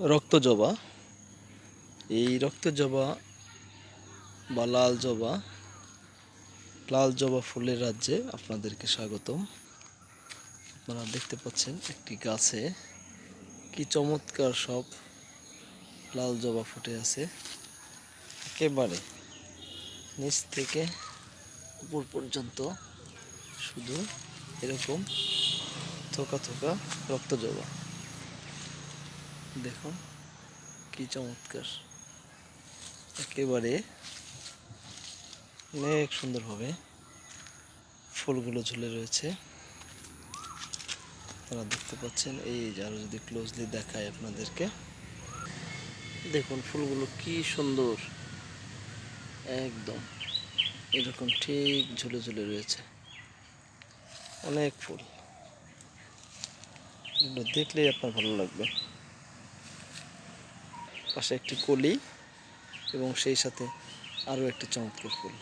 রক্তজবা। এই রক্তজবা বা লাল জবা ফুলের রাজ্যে আপনাদেরকে স্বাগতম। আপনারা দেখতে পাচ্ছেন একটি গাছে কি চমৎকার সব লাল জবা ফুটে আছে, একেবারে নিচ থেকে উপর পর্যন্ত শুধু এরকম থোকা থোকা রক্তজবা। দেখুন কি চমৎকার, একেবারে অনেক সুন্দরভাবে ফুলগুলো ঝুলে রয়েছে। আপনারা দেখতে পাচ্ছেন, এই আরো যদি ক্লোজলি দেখায় আপনাদেরকে, দেখুন ফুলগুলো কি সুন্দর, একদম এরকম ঠিক ঝুলে ঝুলে রয়েছে। অনেক ফুল, এগুলো দেখলেই আপনার ভালো লাগবে। পাশে একটি কলি এবং সেই সাথে আরও একটি চমৎকার ফুল।